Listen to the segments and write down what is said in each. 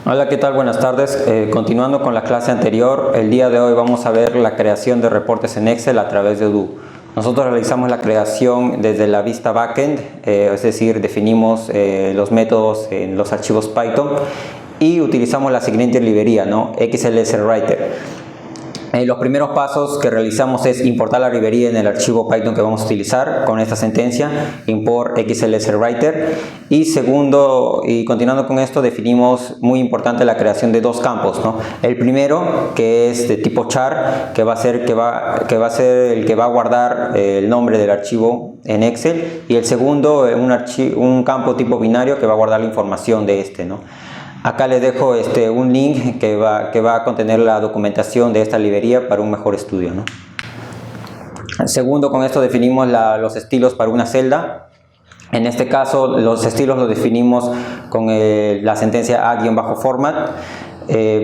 Hola, ¿qué tal? Buenas tardes. Continuando con la clase anterior, el día de hoy vamos a ver la creación de reportes en Excel a través de Odoo. Nosotros realizamos la creación desde la vista backend, es decir, definimos los métodos en los archivos Python y utilizamos la siguiente librería, ¿no? XLSWriter. Los primeros pasos que realizamos es importar la librería en el archivo Python que vamos a utilizar con esta sentencia, import XLSWriter. Y segundo, y continuando con esto, definimos muy importante la creación de dos campos, ¿no? El primero, que es de tipo char, que va a ser el que va a guardar el nombre del archivo en Excel, y el segundo, un campo tipo binario que va a guardar la información de este, ¿no? Acá les dejo un link que va a contener la documentación de esta librería para un mejor estudio, ¿no? Segundo, con esto definimos los estilos para una celda. En este caso, los estilos los definimos con la sentencia add-format.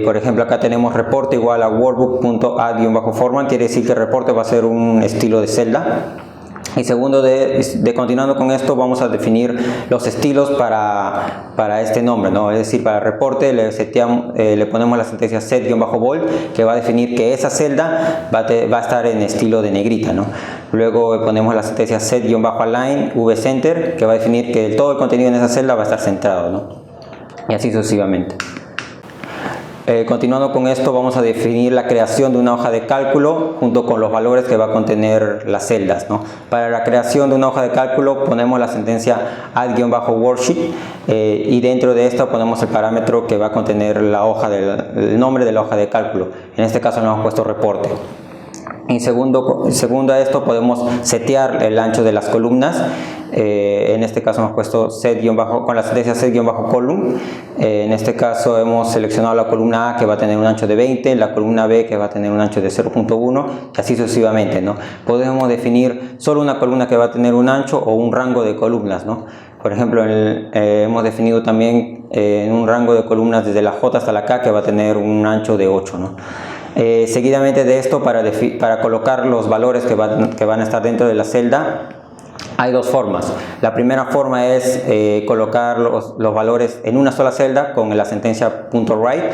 Por ejemplo, acá tenemos reporte igual a workbook.add-format, quiere decir que el reporte va a ser un estilo de celda. Y segundo, continuando con esto, vamos a definir los estilos para este nombre, ¿no? Es decir, para el reporte le ponemos la sentencia set-bold, que va a definir que esa celda va a estar en estilo de negrita, ¿no? Luego ponemos la sentencia set-align vcenter, que va a definir que todo el contenido en esa celda va a estar centrado, ¿no? Y así sucesivamente. Continuando con esto, vamos a definir la creación de una hoja de cálculo junto con los valores que va a contener las celdas, ¿no? Para la creación de una hoja de cálculo ponemos la sentencia add-worksheet y dentro de esta ponemos el parámetro que va a contener el nombre de la hoja de cálculo. En este caso le hemos puesto reporte. Y segundo a esto podemos setear el ancho de las columnas. En este caso hemos puesto con la sentencia set-column. En este caso hemos seleccionado la columna A, que va a tener un ancho de 20, la columna B, que va a tener un ancho de 0.1 y así sucesivamente, ¿no? Podemos definir solo una columna que va a tener un ancho o un rango de columnas, ¿no? Por ejemplo, hemos definido también un rango de columnas desde la J hasta la K, que va a tener un ancho de 8, ¿no? Seguidamente de esto, para colocar los valores que van a estar dentro de la celda, hay dos formas. La primera forma es colocar los valores en una sola celda con la sentencia .write.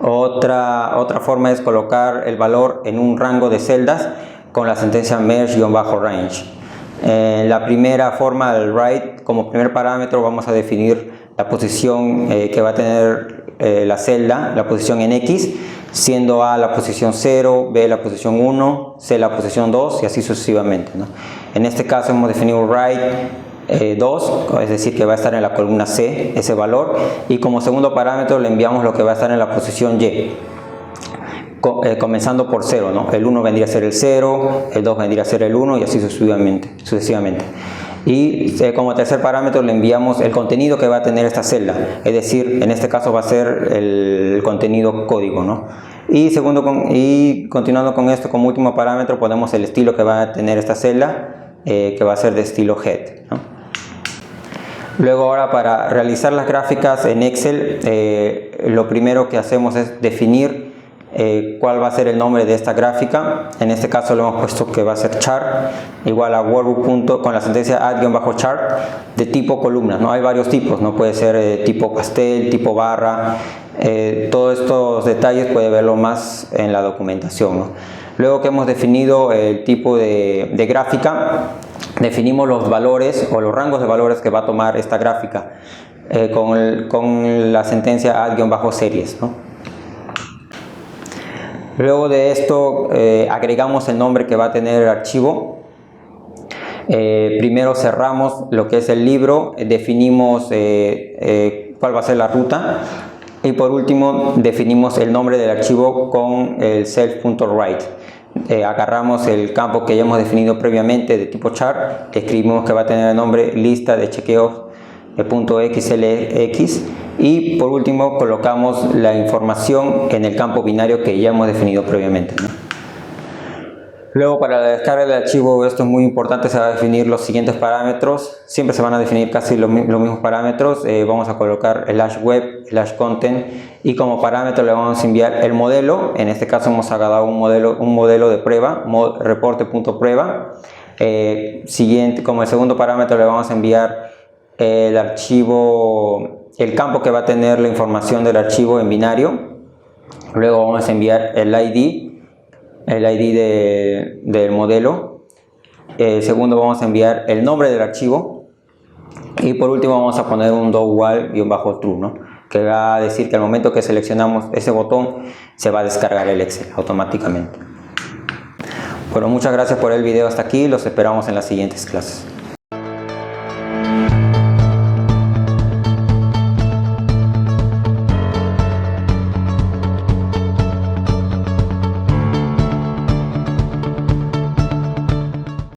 Otra forma es colocar el valor en un rango de celdas con la sentencia merge-range. La primera forma, el write, como primer parámetro vamos a definir la posición que va a tener la celda, la posición en X, siendo A la posición 0, B la posición 1, C la posición 2 y así sucesivamente, ¿no? En este caso hemos definido write 2, es decir, que va a estar en la columna C ese valor, y como segundo parámetro le enviamos lo que va a estar en la posición Y, comenzando por 0, ¿no? El 1 vendría a ser el 0, el 2 vendría a ser el 1 y así sucesivamente. Y como tercer parámetro le enviamos el contenido que va a tener esta celda, es decir, en este caso va a ser el contenido código, ¿no? Y continuando con esto, como último parámetro ponemos el estilo que va a tener esta celda, que va a ser de estilo head, ¿no? Luego, ahora, para realizar las gráficas en Excel, lo primero que hacemos es definir cuál va a ser el nombre de esta gráfica. En este caso le hemos puesto que va a ser chart igual a workbook con la sentencia add-chart de tipo columna, ¿no? Hay varios tipos, ¿no? Puede ser tipo pastel, tipo barra, todos estos detalles puede verlo más en la documentación, ¿no? Luego que hemos definido el tipo de gráfica, definimos los valores o los rangos de valores que va a tomar esta gráfica con la sentencia add-series, ¿no? Luego de esto agregamos el nombre que va a tener el archivo. Primero cerramos lo que es el libro, definimos cuál va a ser la ruta y por último definimos el nombre del archivo con el self.write. Agarramos el campo que ya hemos definido previamente de tipo chart, escribimos que va a tener el nombre lista de chequeos .xlx y por último colocamos la información en el campo binario que ya hemos definido previamente, ¿no? Luego, para la descarga del archivo, esto es muy importante, se va a definir los siguientes parámetros. Siempre se van a definir casi los mismos parámetros. Vamos a colocar el /web, el /content y como parámetro le vamos a enviar el modelo. En este caso hemos agarrado un modelo de prueba, reporte.prueba. Como el segundo parámetro le vamos a enviar el archivo el campo que va a tener la información del archivo en binario. Luego vamos a enviar el ID del modelo. Segundo, vamos a enviar el nombre del archivo. Y por último vamos a poner un do-while-true, ¿no? Que va a decir que al momento que seleccionamos ese botón se va a descargar el Excel automáticamente. Bueno, muchas gracias por el video hasta aquí. Los esperamos en las siguientes clases.